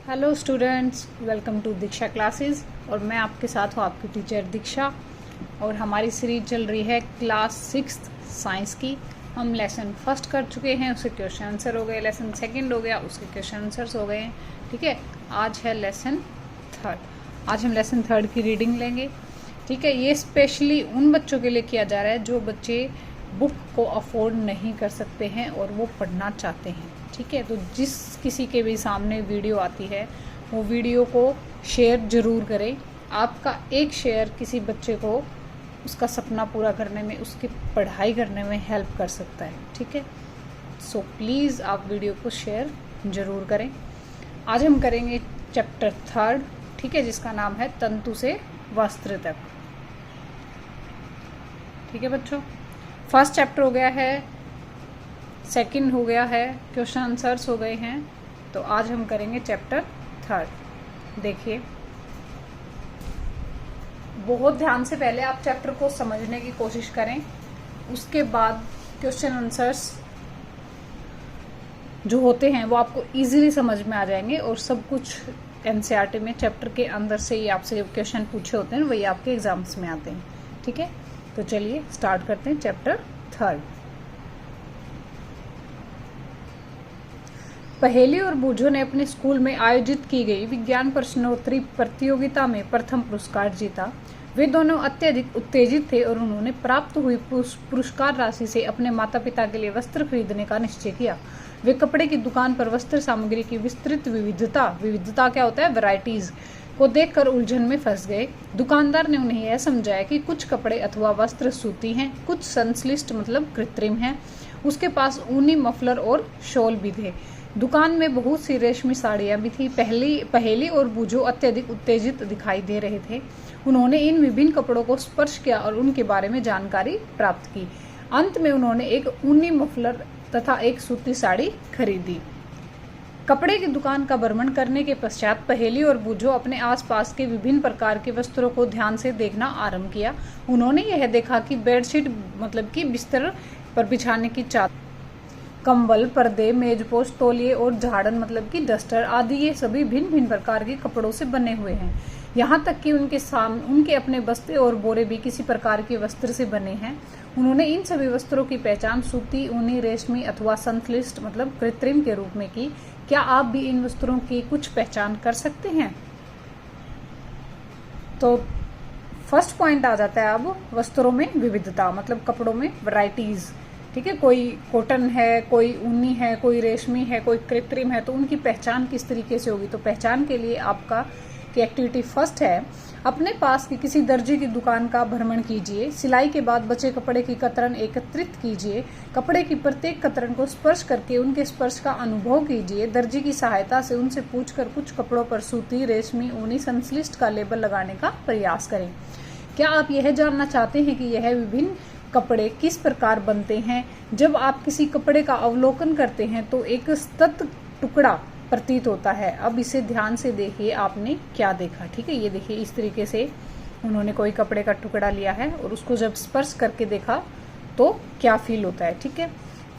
Hello students, welcome to Diksha classes. और मैं आपके साथ हूँ आपकी टीचर दीक्षा। और हमारी सीरीज चल रही है क्लास 6 साइंस की। हम लेसन फर्स्ट कर चुके हैं, उसके क्वेश्चन आंसर हो गए। लेसन सेकंड हो गया, उसके क्वेश्चन आंसर्स हो गए हैं। ठीक है, आज है लेसन थर्ड। आज हम लेसन थर्ड की रीडिंग लेंगे। ठीक है, ये स्पेशली उन बच्चों के लिए किया जा रहा है जो बच्चे बुक को अफोर्ड नहीं कर सकते हैं और वो पढ़ना चाहते हैं। ठीक है, तो जिस किसी के भी सामने वीडियो आती है वो वीडियो को शेयर ज़रूर करें। आपका एक शेयर किसी बच्चे को उसका सपना पूरा करने में, उसकी पढ़ाई करने में हेल्प कर सकता है। ठीक है, सो प्लीज़ आप वीडियो को शेयर ज़रूर करें। आज हम करेंगे चैप्टर थर्ड, ठीक है, जिसका नाम है तंतु से वस्त्र तक। ठीक है बच्चों, फर्स्ट चैप्टर हो गया है, सेकंड हो गया है, क्वेश्चन आंसर्स हो गए हैं। तो आज हम करेंगे चैप्टर थर्ड। देखिए, बहुत ध्यान से पहले आप चैप्टर को समझने की कोशिश करें, उसके बाद क्वेश्चन आंसर्स जो होते हैं वो आपको इजीली समझ में आ जाएंगे। और सब कुछ एनसीईआरटी में चैप्टर के अंदर से ही आपसे क्वेश्चन पूछे होते हैं, वही आपके एग्जाम्स में आते हैं। ठीक है, तो चलिए स्टार्ट करते हैं चैप्टर थर्ड। पहेली और बूझो ने अपने स्कूल में आयोजित की गई विज्ञान प्रश्नोत्तरी प्रतियोगिता में प्रथम पुरस्कार जीता। वे दोनों अत्यधिक उत्तेजित थे और उन्होंने प्राप्त हुई पुरस्कार राशि से अपने माता पिता के लिए वस्त्र खरीदने का निश्चय किया। वे कपड़े की दुकान पर वस्त्र सामग्री की विस्तृत विविधता क्या होता है, वैरायटीज को देखकर उलझन में फंस गए। दुकानदार ने उन्हें यह समझाया कि कुछ कपड़े अथवा वस्त्र सूती हैं, कुछ संश्लिष्ट मतलब कृत्रिम हैं। उसके पास ऊनी मफलर और शॉल भी थे। दुकान में बहुत सी रेशमी साड़ियां भी थी। पहेली और बूझो अत्यधिक उत्तेजित दिखाई दे रहे थे। उन्होंने इन विभिन्न कपड़ों को स्पर्श किया और उनके बारे में जानकारी प्राप्त की। अंत में उन्होंने एक ऊनी मफलर तथा एक सूती साड़ी खरीदी। कपड़े की दुकान का भ्रमण करने के पश्चात पहेली और बूझो अपने आसपास के विभिन्न प्रकार के वस्त्रों को ध्यान से देखना आरंभ किया। उन्होंने यह देखा कि बेडशीट मतलब कि बिस्तर पर बिछाने की चादर, कंबल, पर्दे, मेजपोश, तौलिए और झाड़न मतलब कि डस्टर आदि, ये सभी भिन्न भिन्न प्रकार के कपड़ों से बने हुए हैं। यहाँ तक कि उनके अपने बस्ते और बोरे भी किसी प्रकार के वस्त्र से बने हैं। उन्होंने इन सभी वस्त्रों की पहचान सूती, ऊनी, रेशमी अथवा संश्लिष्ट मतलब कृत्रिम के रूप में की। क्या आप भी इन वस्त्रों की कुछ पहचान कर सकते हैं? तो फर्स्ट पॉइंट आ जाता है अब वस्त्रों में विविधता मतलब कपड़ों में वैरायटीज। ठीक है, कोई कॉटन है, कोई ऊनी है, कोई रेशमी है, कोई कृत्रिम है, तो उनकी पहचान किस तरीके से होगी? तो पहचान के लिए आपका की एक्टिविटी फर्स्ट है, अपने पास की किसी दर्जी की दुकान का भ्रमण कीजिए। सिलाई के बाद बचे कपड़े की कतरन एकत्रित कीजिए। कपड़े की प्रत्येक कतरन को स्पर्श करके उनके स्पर्श का अनुभव कीजिए। दर्जी की सहायता से उनसे पूछकर कुछ कपड़ों पर सूती, रेशमी, ऊनी, संश्लिष्ट का लेबल लगाने का प्रयास करें। क्या आप यह जानना चाहते हैं कि यह विभिन्न कपड़े किस प्रकार बनते हैं? जब आप किसी कपड़े का अवलोकन करते हैं तो एक सतत टुकड़ा प्रतीत होता है। अब इसे ध्यान से देखिए, आपने क्या देखा? ठीक है, ये देखिए, इस तरीके से उन्होंने कोई कपड़े का टुकड़ा लिया है और उसको जब स्पर्श करके देखा तो क्या फील होता है। ठीक है,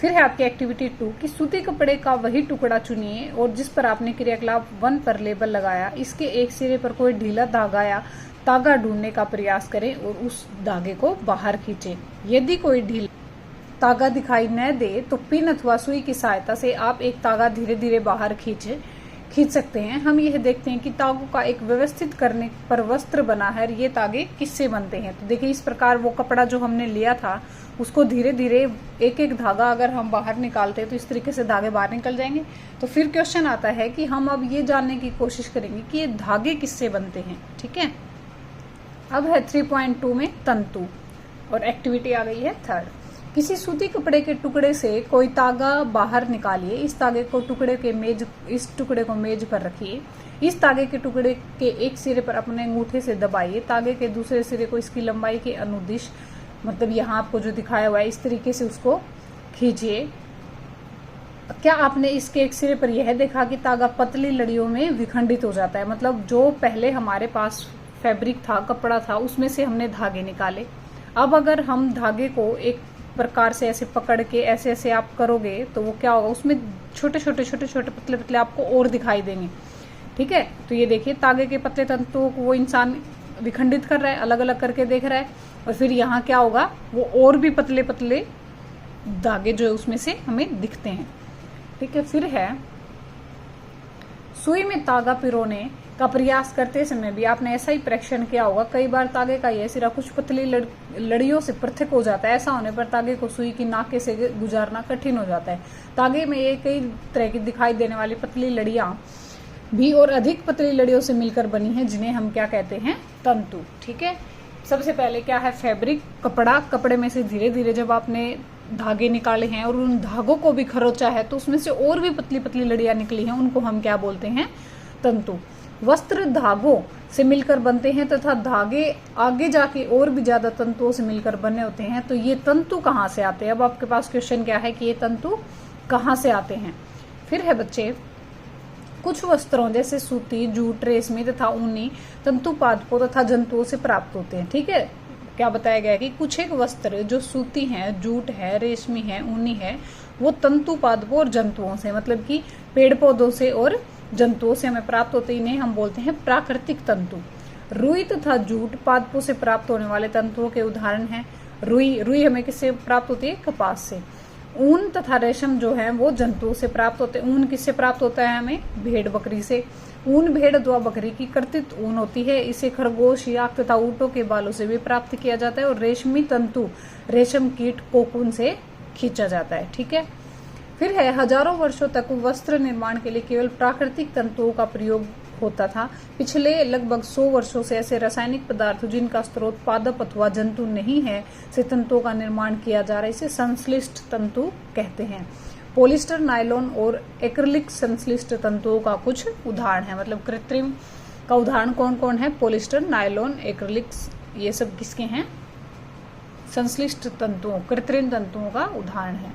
फिर है आपकी एक्टिविटी 2 कि सूती कपड़े का वही टुकड़ा चुनिए और जिस पर आपने क्रियाकलाप 1 पर लेबल लगाया, इसके एक सिरे पर कोई ढीला धागा या तागा ढूंढने का प्रयास करें और उस धागे को बाहर खींचें। यदि कोई ढीला तागा दिखाई न दे तो पिन अथवा सुई की सहायता से आप एक तागा धीरे धीरे बाहर खींच सकते हैं। हम यह देखते हैं कि तागों का एक व्यवस्थित करने पर वस्त्र बना है। ये तागे किससे बनते हैं? तो देखिए, इस प्रकार वो कपड़ा जो हमने लिया था उसको धीरे धीरे एक एक धागा अगर हम बाहर निकालते हैं तो इस तरीके से धागे बाहर निकल जाएंगे। तो फिर क्वेश्चन आता है कि हम अब ये जानने की कोशिश करेंगे कि ये धागे किससे बनते हैं। ठीक है, अब है 3.2 में तंतु और एक्टिविटी आ गई है थर्ड। किसी सूती कपड़े के टुकड़े से कोई तागा बाहर निकालिए। इस टुकड़े को मेज पर रखिए। इस तागे के टुकड़े के एक सिरे पर अपने अंगूठे से दबाइए। तागे के दूसरे सिरे को इसकी लंबाई के अनुदिश मतलब यहाँ आपको जो दिखाया हुआ है इस तरीके से उसको खींचिए। क्या आपने इसके एक सिरे पर यह देखा कि तागा पतली लड़ियों में विखंडित हो जाता है? मतलब जो पहले हमारे पास फैब्रिक था, कपड़ा था, उसमें से हमने धागे निकाले। अब अगर हम धागे को एक प्रकार से ऐसे पकड़ के ऐसे ऐसे आप करोगे तो वो क्या होगा, उसमें छोटे छोटे पतले पतले आपको और दिखाई देंगे। ठीक है। तो ये देखिए तागे के पतले तंतुओं को वो इंसान विखंडित कर रहा है, अलग अलग करके देख रहा है, और फिर यहाँ क्या होगा, वो और भी पतले पतले धागे जो है उसमें से हमें दिखते हैं। ठीक है। फिर है सुई में तागा पिरोने का प्रयास करते समय भी आपने ऐसा ही परीक्षण किया होगा। कई बार तागे का यह सिरा कुछ पतली लड़ियों से पृथक हो जाता है। ऐसा होने पर तागे को सुई की नाके से गुजारना कठिन हो जाता है। तागे में ये कई तरह की दिखाई देने वाली पतली लड़ियां भी और अधिक पतली लड़ियों से मिलकर बनी है, जिन्हें हम क्या कहते हैं, तंतु। ठीक है। सबसे पहले क्या है, फैब्रिक, कपड़ा। कपड़े में से धीरे धीरे जब आपने धागे निकाले हैं और उन धागों को भी खरोचा है तो उसमें से और भी पतली पतली लड़ियां निकली हैं, उनको हम क्या बोलते हैं, तंतु। वस्त्र धागों से मिलकर बनते हैं तथा धागे आगे जाके और भी ज्यादा तंतुओं से मिलकर बने होते हैं। तो ये तंतु कहाँ से आते हैं? अब आपके पास क्वेश्चन क्या है कि ये तंतु कहाँ से आते हैं। फिर है बच्चे, कुछ वस्त्रों जैसे सूती, जूट, रेशमी तथा ऊनी तंतु पादपों तथा जंतुओं से प्राप्त होते हैं। ठीक है। क्या बताया गया कि कुछ एक वस्त्र जो सूती है, जूट है, रेशमी है, ऊनी है, वो तंतु पादपों और जंतुओं से, मतलब कि पेड़ पौधों से और जंतुओं से हमें प्राप्त होते हैं। इन्हें हम बोलते हैं प्राकृतिक तंतु। रुई तथा जूट पादपों से प्राप्त होने वाले तंतुओं के उदाहरण हैं। रुई हमें किससे प्राप्त होती है? कपास से। ऊन तथा रेशम जो है वो जंतुओं से प्राप्त होते हैं। ऊन किससे प्राप्त होता है? हमें भेड़ बकरी से। ऊन भेड़ अथवा बकरी की कर्तित ऊन होती है। इसे खरगोश, याक तथा ऊँटों के बालों से भी प्राप्त किया जाता है। और रेशमी तंतु रेशम कीट कोकून से खींचा जाता है। ठीक है। फिर है, हजारों वर्षों तक वस्त्र निर्माण के लिए केवल प्राकृतिक तंतुओं का प्रयोग होता था। पिछले लगभग 100 वर्षों से ऐसे रासायनिक पदार्थ जिनका स्रोत पादप अथवा जंतु नहीं है से तंतुओं का निर्माण किया जा रहा है। इसे संश्लिष्ट तंतु कहते हैं। पॉलिस्टर, नायलॉन और एक्रिलिक संश्लिष्ट तंतुओं का कुछ उदाहरण है। मतलब कृत्रिम का उदाहरण कौन कौन है? पॉलिस्टर, नायलॉन, एक्रिलिक्स, ये सब किसके हैं? संश्लिष्ट तंतुओं, कृत्रिम तंतुओं का उदाहरण है।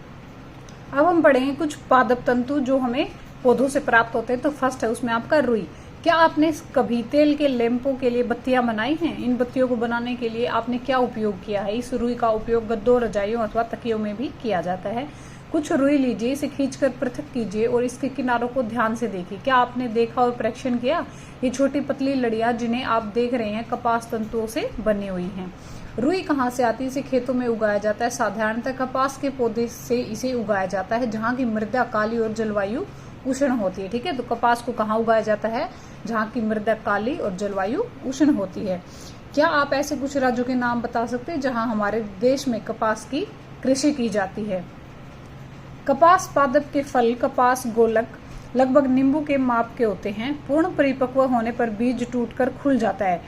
अब हम पढ़ेंगे कुछ पादप तंतु जो हमें पौधों से प्राप्त होते हैं। तो फर्स्ट है उसमें आपका रुई। क्या आपने कभी तेल के लैंपों के लिए बत्तियां बनाई हैं? इन बत्तियों को बनाने के लिए आपने क्या उपयोग किया है? इस रुई का उपयोग गद्दों, रजाइयों अथवा तकियों में भी किया जाता है। कुछ रुई लीजिए, इसे खींचकर पृथक कीजिए और इसके किनारों को ध्यान से देखिए। क्या आपने देखा और परीक्षण किया? ये छोटी पतली लड़ियां जिन्हें आप देख रहे हैं कपास तंतुओं से बनी हुई हैं। रुई कहाँ से आती है? इसे खेतों में उगाया जाता है। साधारणतः कपास के पौधे से इसे उगाया जाता है जहाँ की मृदा काली और जलवायु उष्ण होती है। ठीक है। तो कपास को कहाँ उगाया जाता है? जहाँ की मृदा काली और जलवायु उष्ण होती है। क्या आप ऐसे कुछ राज्यों के नाम बता सकते हैं जहाँ हमारे देश में कपास की कृषि की जाती है? कपास पादप के फल कपास गोलक लगभग नींबू के माप के होते हैं। पूर्ण परिपक्व होने पर बीज टूटकर खुल जाता है।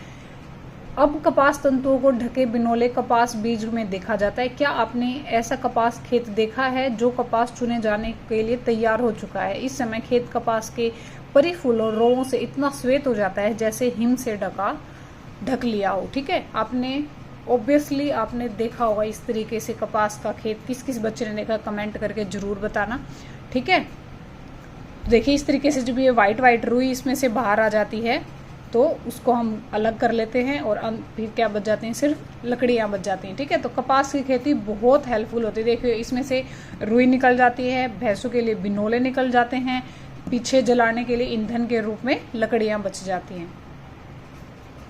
अब कपास तंतुओं को ढके बिनोले कपास बीज में देखा जाता है। क्या आपने ऐसा कपास खेत देखा है जो कपास चुने जाने के लिए तैयार हो चुका है? इस समय खेत कपास के परिफूलों रोगों से इतना श्वेत हो जाता है जैसे हिम से ढक लिया हो। ठीक है। आपने ऑब्वियसली आपने देखा होगा इस तरीके से कपास का खेत। किस किस बच्चे ने देखा कमेंट करके जरूर बताना। ठीक है। देखिए इस तरीके से जब ये व्हाइट रुई इसमें से बाहर आ जाती है तो उसको हम अलग कर लेते हैं और फिर क्या बच जाती हैं? सिर्फ लकड़ियां बच जाती हैं। ठीक है। तो कपास की खेती बहुत हेल्पफुल होती है। देखिए इसमें से रुई निकल जाती है, भैंसों के लिए बिनोले निकल जाते हैं, पीछे जलाने के लिए ईंधन के रूप में लकड़ियां बच जाती हैं।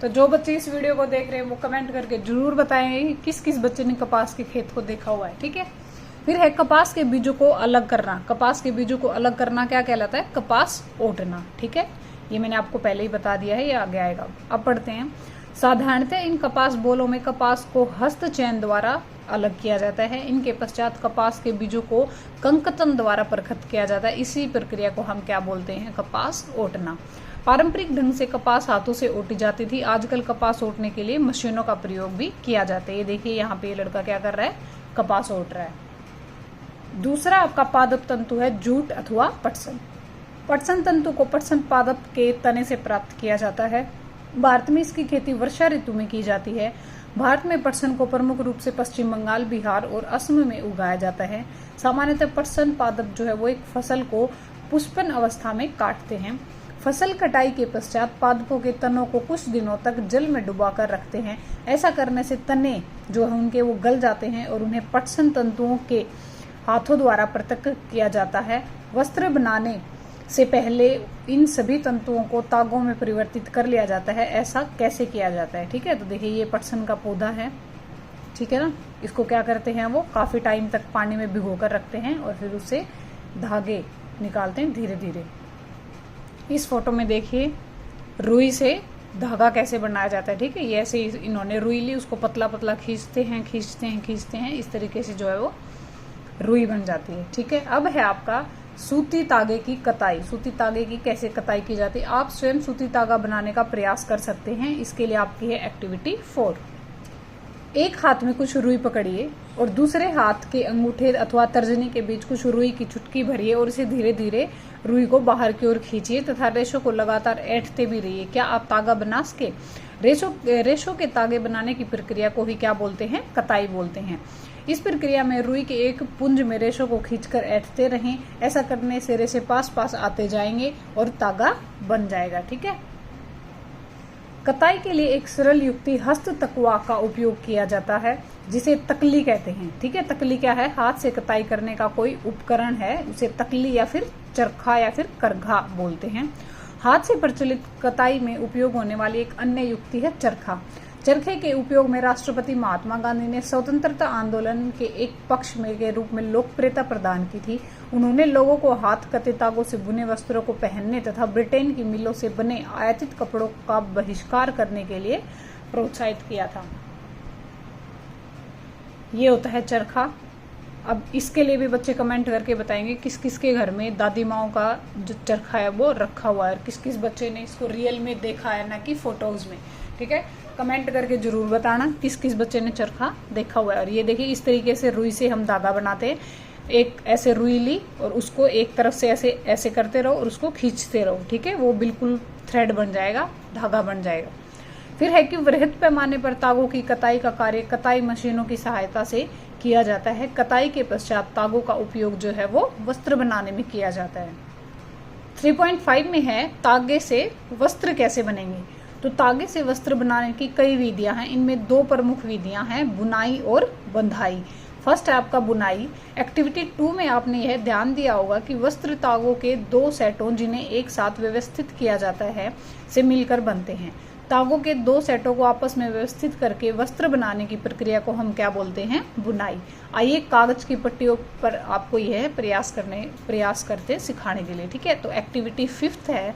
तो जो बच्चे इस वीडियो को देख रहे हैं वो कमेंट करके जरूर बताएंगे कि किस किस बच्चे ने कपास के खेत को देखा हुआ है। ठीक है। फिर है कपास के बीजों को अलग करना। कपास के बीजों को अलग करना क्या कहलाता है? कपास ओटना। ठीक है। ये मैंने आपको पहले ही बता दिया है, ये आगे आएगा। अब पढ़ते हैं। साधारणतः इन कपास बोलों में कपास को हस्त चयन द्वारा अलग किया जाता है। इनके पश्चात कपास के बीजों को कंकतन द्वारा परखत किया जाता है। इसी प्रक्रिया को हम क्या बोलते हैं? कपास ओटना। पारंपरिक ढंग से कपास हाथों से ओटी जाती थी। आजकल कपास ओटने के लिए मशीनों का प्रयोग भी किया जाता है। ये देखिए यहाँ पे ये लड़का क्या कर रहा है? कपास ओट रहा है। दूसरा आपका पादप तंतु है जूट अथवा पटसन। पटसन तंतु को पटसन पादप के तने से प्राप्त किया जाता है। भारत में इसकी खेती वर्षा ऋतु में की जाती है। भारत में पटसन को प्रमुख रूप से पश्चिम बंगाल, बिहार और असम में उगाया जाता है। सामान्यतः पटसन पादप जो है वो एक फसल को पुष्पन अवस्था में काटते हैं। फसल कटाई के पश्चात पादपों के तनों को कुछ दिनों तक जल में डुबाकर रखते हैं। ऐसा करने से तने जो है उनके वो गल जाते हैं और उन्हें पटसन तंतुओं के हाथों द्वारा पृथक किया जाता है। वस्त्र बनाने से पहले इन सभी तंतुओं को तागों में परिवर्तित कर लिया जाता है। ऐसा कैसे किया जाता है? ठीक है, तो देखिए ये पटसन का पौधा है, ठीक है ना। इसको क्या करते हैं, वो काफी टाइम तक पानी में भिगो कर रखते हैं और फिर उससे धागे निकालते हैं धीरे धीरे। इस फोटो में देखिए रुई से धागा कैसे बनाया जाता है। ठीक है, ये ऐसे इन्होंने रुई ली, उसको पतला पतला खींचते हैं खींचते हैं खींचते हैं, इस तरीके से जो है वो रुई बन जाती है। ठीक है, अब है आपका सूती तागे की कताई। सूती तागे की कैसे कताई की जाती है? आप स्वयं सूती तागा बनाने का प्रयास कर सकते हैं। इसके लिए आपकी है एक्टिविटी 4। एक हाथ में कुछ रुई पकड़िए और दूसरे हाथ के अंगूठे अथवा तर्जनी के बीच कुछ रुई की चुटकी भरिए और इसे धीरे धीरे रुई को बाहर की ओर खींचिए तथा रेशों को लगातार ऐंठते भी रहिए। क्या आप तागा बना सके? रेशों के तागे बनाने की प्रक्रिया को ही क्या बोलते हैं? कताई बोलते हैं। इस प्रक्रिया में रुई के एक पुंज में रेशों को खींचकर ऐंठते रहें। ऐसा करने से रेशे पास पास आते जाएंगे और तागा बन जाएगा। ठीक है, कताई के लिए एक सरल युक्ति हस्त तकवा का उपयोग किया जाता है, जिसे तकली कहते हैं। ठीक है, तकली क्या है? हाथ से कताई करने का कोई उपकरण है, उसे तकली या फिर चरखा या फिर करघा बोलते हैं। हाथ से प्रचलित कताई में उपयोग होने वाली एक अन्य युक्ति है चरखा। चरखे के उपयोग में राष्ट्रपति महात्मा गांधी ने स्वतंत्रता आंदोलन के एक पक्ष में के रूप में लोकप्रियता प्रदान की थी। उन्होंने लोगों को हाथ कते तागों से बुने वस्त्रों को पहनने तथा ब्रिटेन की मिलों से बने आयातित कपड़ों का बहिष्कार करने के लिए प्रोत्साहित किया था। ये होता है चरखा। अब इसके लिए भी बच्चे कमेंट करके बताएंगे किस किस के घर में दादी माओ का जो चरखा है वो रखा हुआ है और किस किस बच्चे ने इसको रियल में देखा है, ना कि फोटोज में। ठीक है, कमेंट करके जरूर बताना किस किस बच्चे ने चरखा देखा हुआ है। और ये देखिए इस तरीके से रुई से हम धागा बनाते हैं। एक ऐसे रुई ली और उसको एक तरफ से ऐसे ऐसे करते रहो और उसको खींचते रहो। ठीक है, वो बिल्कुल थ्रेड बन जाएगा, धागा बन जाएगा। फिर है कि वृहद पैमाने पर तागों की कताई का कार्य कताई मशीनों की सहायता से किया जाता है। कताई के पश्चात तागों का उपयोग जो है वो वस्त्र बनाने में किया जाता है। 3.5 में है तागे से वस्त्र कैसे बनेंगे। तो तागे से वस्त्र बनाने की कई विधियां हैं। इनमें 2 प्रमुख विधियां हैं, बुनाई और बंधाई। फर्स्ट है आपका बुनाई। एक्टिविटी 2 में आपने यह ध्यान दिया होगा कि वस्त्र तागों के 2 सेटों जिन्हें एक साथ व्यवस्थित किया जाता है से मिलकर बनते हैं। तागों के 2 सेटों को आपस में व्यवस्थित करके वस्त्र बनाने की प्रक्रिया को हम क्या बोलते हैं? बुनाई। आइए कागज की पट्टियों पर आपको यह प्रयास करते सिखाने के लिए। ठीक है, तो एक्टिविटी 5 है,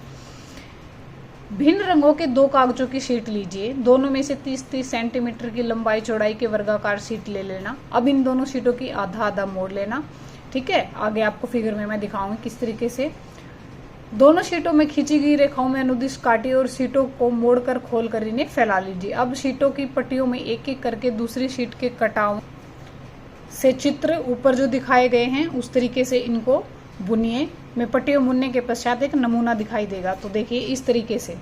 भिन्न रंगों के 2 कागजों की शीट लीजिए। दोनों में से 30-30 सेंटीमीटर की लंबाई चौड़ाई के वर्गाकार शीट ले लेना। अब इन दोनों शीटों की आधा आधा मोड़ लेना। ठीक है, आगे आपको फिगर में मैं दिखाऊंगी किस तरीके से। दोनों शीटों में खींची गई रेखाओं में अनुदिश काटिए और शीटों को मोड़कर खोलकर इन्हें फैला लीजिए। अब शीटों की पट्टियों में एक एक करके दूसरी शीट के कटाव से चित्र ऊपर जो दिखाए गए हैं उस तरीके से इनको बुनिए। में पट्टियों बुनने के पश्चात एक नमूना दिखाई देगा। तो देखिए इस तरीके से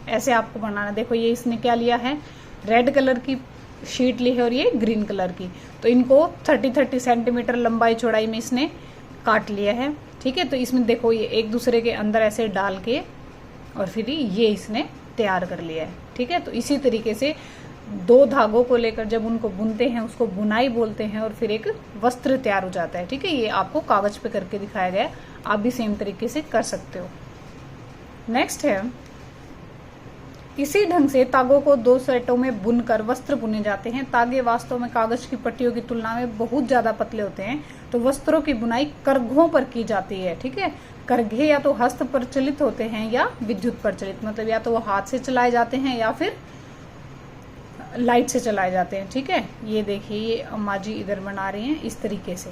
ऐसे आपको बनाना। देखो ये इसने क्या लिया है, रेड कलर की शीट ली है और ये ग्रीन कलर की। तो इनको 30-30 सेंटीमीटर लंबाई चौड़ाई में इसने काट लिया है। ठीक है, तो इसमें देखो ये एक दूसरे के अंदर ऐसे डाल के और फिर ये इसने तैयार कर लिया है। ठीक है, तो इसी तरीके से 2 धागों को लेकर जब उनको बुनते हैं उसको बुनाई बोलते हैं और फिर एक वस्त्र तैयार हो जाता है। ठीक है, ये आपको कागज पे करके दिखाया गया, आप भी सेम तरीके से कर सकते हो। नेक्स्ट है, इसी ढंग से तागों को 2 सेटों में बुनकर वस्त्र बुने जाते हैं। तागे वास्तव में कागज की पट्टियों की तुलना में बहुत ज्यादा पतले होते हैं, तो वस्त्रों की बुनाई करघों पर की जाती है। ठीक है, करघे या तो हस्त प्रचलित होते हैं या विद्युत प्रचलित, मतलब या तो वो हाथ से चलाए जाते हैं या फिर लाइट से चलाए जाते हैं। ठीक है, ये देखिए ये अम्मा जी इधर बना रही हैं इस तरीके से।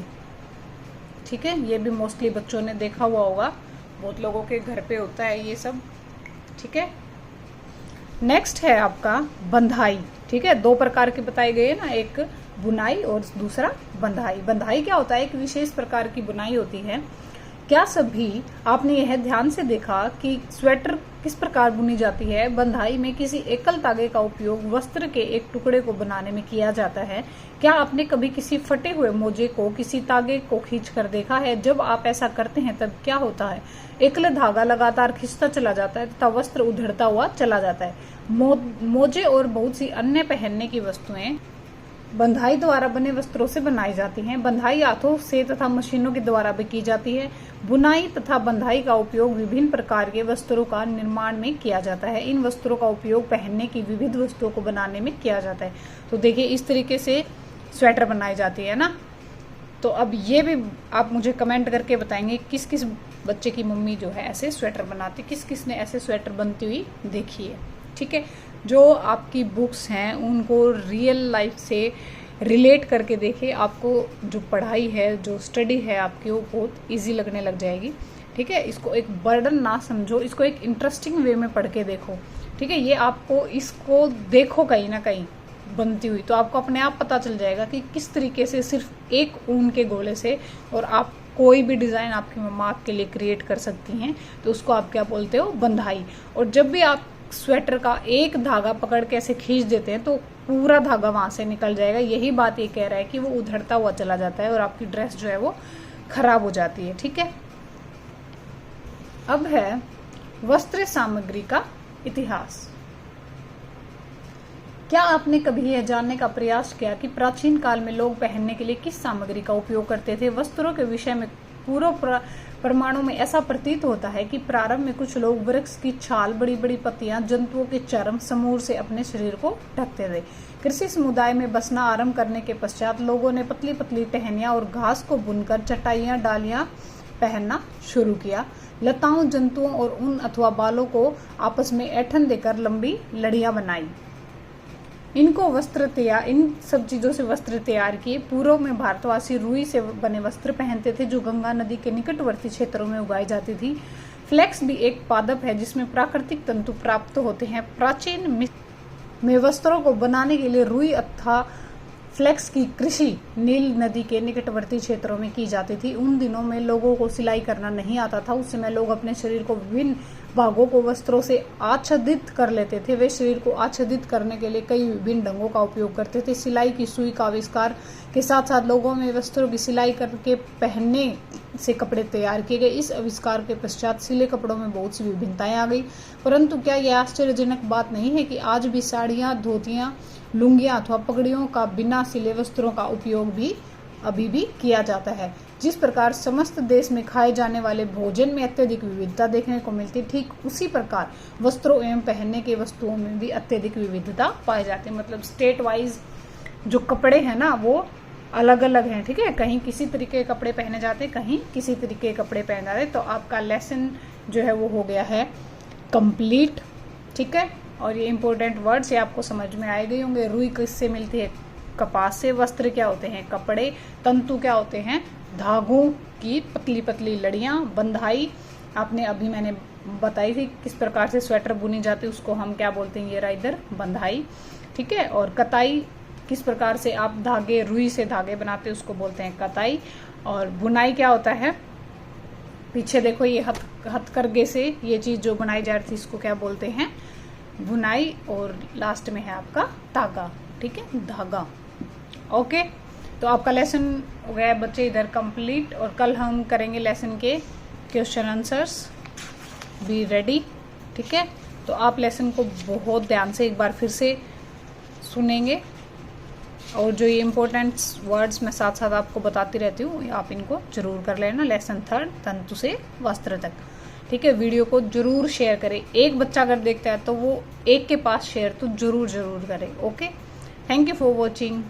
ठीक है, ये भी मोस्टली बच्चों ने देखा हुआ होगा, बहुत लोगों के घर पे होता है ये सब। ठीक है, नेक्स्ट है आपका बंधाई। ठीक है, 2 प्रकार के बताए गए ना, एक बुनाई और दूसरा बंधाई। बंधाई क्या होता है? एक विशेष प्रकार की बुनाई होती है। क्या सभी आपने यह ध्यान से देखा कि स्वेटर किस प्रकार बुनी जाती है? बंधाई में किसी एकल तागे का उपयोग वस्त्र के एक टुकड़े को बनाने में किया जाता है। क्या आपने कभी किसी फटे हुए मोजे को किसी तागे को खींच कर देखा है? जब आप ऐसा करते हैं तब क्या होता है? एकल धागा लगातार खींचता चला जाता है तथा वस्त्र उधड़ता हुआ चला जाता है। मोजे और बहुत सी अन्य पहनने की वस्तुएं बंधाई द्वारा बने वस्त्रों से बनाई जाती हैं। बंधाई हाथों से तथा मशीनों के द्वारा भी की जाती है। बुनाई तथा बंधाई का उपयोग विभिन्न प्रकार के वस्त्रों का निर्माण में किया जाता है। इन वस्त्रों का उपयोग पहनने की विविध वस्तुओं को बनाने में किया जाता है। तो देखिए इस तरीके से स्वेटर बनाई जाती है ना। तो अब ये भी आप मुझे कमेंट करके बताएंगे किस किस बच्चे की मम्मी जो है ऐसे स्वेटर बनाती, किस किस ने ऐसे स्वेटर बनती हुई देखी है। ठीक है, जो आपकी बुक्स हैं उनको रियल लाइफ से रिलेट करके देखे, आपको जो पढ़ाई है, जो स्टडी है आपकी, वो बहुत इजी लगने लग जाएगी। ठीक है, इसको एक बर्डन ना समझो, इसको एक इंटरेस्टिंग वे में पढ़ के देखो। ठीक है, ये आपको इसको देखो कहीं ना कहीं बनती हुई, तो आपको अपने आप पता चल जाएगा कि किस तरीके से सिर्फ एक ऊन के गोले से और आप कोई भी डिज़ाइन आपकी मम्मा आपके लिए क्रिएट कर सकती हैं। तो उसको आप क्या बोलते हो, बंधाई। और जब भी आप स्वेटर का एक धागा पकड़ के ऐसे खींच देते हैं तो पूरा धागा वहां से निकल जाएगा। यही बात ये कह रहा है कि वो उधड़ता हुआ चला जाता है और आपकी ड्रेस जो है वो खराब हो जाती है। ठीक है, अब है वस्त्र सामग्री का इतिहास। क्या आपने कभी यह जानने का प्रयास किया कि प्राचीन काल में लोग पहनने के लिए किस सामग्री का उपयोग करते थे? वस्त्रों के विषय में पूर्व प्रमाणों में ऐसा प्रतीत होता है कि प्रारंभ में कुछ लोग वृक्ष की छाल, बड़ी बड़ी पत्तियां, जंतुओं के चर्म समूह से अपने शरीर को ढकते थे। कृषि समुदाय में बसना आरंभ करने के पश्चात लोगों ने पतली पतली टहनियां और घास को बुनकर चटाइयां, डालियां पहनना शुरू किया। लताओं, जंतुओं और ऊन अथवा बालों को आपस में ऐंठन देकर लंबी लड़ियां बनाई। इन सब चीजों से वस्त्र तैयार किए। पूर्व में भारतवासी रुई से बने वस्त्र पहनते थे जो गंगा नदी के निकटवर्ती क्षेत्रों में उगाई जाती थी। फ्लेक्स भी एक पादप है जिसमें प्राकृतिक तंतु प्राप्त होते हैं। प्राचीन में वस्त्रों को बनाने के लिए रुई अथवा फ्लेक्स की कृषि नील नदी के निकटवर्ती क्षेत्रों में की जाती थी। उन दिनों में लोगों को सिलाई करना नहीं आता था। उस समय लोग अपने शरीर को विभिन्न भागों को वस्त्रों से आच्छादित कर लेते थे। वे शरीर को आच्छादित करने के लिए कई विभिन्न ढंगों का उपयोग करते थे। सिलाई की सुई का आविष्कार के साथ साथ लोगों में वस्त्रों की सिलाई करके पहनने से कपड़े तैयार किए गए। इस आविष्कार के पश्चात सिले कपड़ों में बहुत सी विभिन्नताएं आ गई। परंतु क्या यह आश्चर्यजनक बात नहीं है कि आज भी साड़ियां, धोतियां, लुंगियां अथवा पगड़ियों का बिना सिले वस्त्रों का उपयोग भी अभी भी किया जाता है। जिस प्रकार समस्त देश में खाए जाने वाले भोजन में अत्यधिक विविधता देखने को मिलती, ठीक उसी प्रकार वस्त्रों एवं पहनने के वस्तुओं में भी अत्यधिक विविधता पाई जाती है। मतलब स्टेट वाइज जो कपड़े हैं ना वो अलग अलग हैं। ठीक है, कहीं किसी तरीके के कपड़े पहने जाते, कहीं किसी तरीके के कपड़े पहने जाते। तो आपका लेसन जो है वो हो गया है कंप्लीट। ठीक है, और ये इंपॉर्टेंट वर्ड्स ये आपको समझ में आए गए होंगे। रुई किससे मिलती है? कपास से। वस्त्र क्या होते हैं? कपड़े। तंतु क्या होते हैं? धागों की पतली पतली लड़ियां। बंधाई आपने अभी मैंने बताई थी किस प्रकार से स्वेटर बुनी जाती है, उसको हम क्या बोलते हैं, ये रहा इधर बंधाई। ठीक है, और कताई किस प्रकार से आप धागे, रुई से धागे बनाते हैं, उसको बोलते हैं कताई। और बुनाई क्या होता है? पीछे देखो ये हथकरघे से ये चीज जो बनाई जा रही थी इसको क्या बोलते हैं? बुनाई। और लास्ट में है आपका धागा। ठीक है, धागा। ओके, तो आपका लेसन हो गया है बच्चे इधर कंप्लीट। और कल हम करेंगे लेसन के क्वेश्चन आंसर्स। Be ready. ठीक है, तो आप लेसन को बहुत ध्यान से एक बार फिर से सुनेंगे और जो ये इम्पोर्टेंट वर्ड्स मैं साथ साथ आपको बताती रहती हूँ आप इनको जरूर कर लेना। लेसन 3 तंतु से वस्त्र तक। ठीक है, वीडियो को जरूर शेयर करें। एक बच्चा अगर देखता है तो वो एक के पास शेयर तो जरूर करे। Okay, thank you for watching.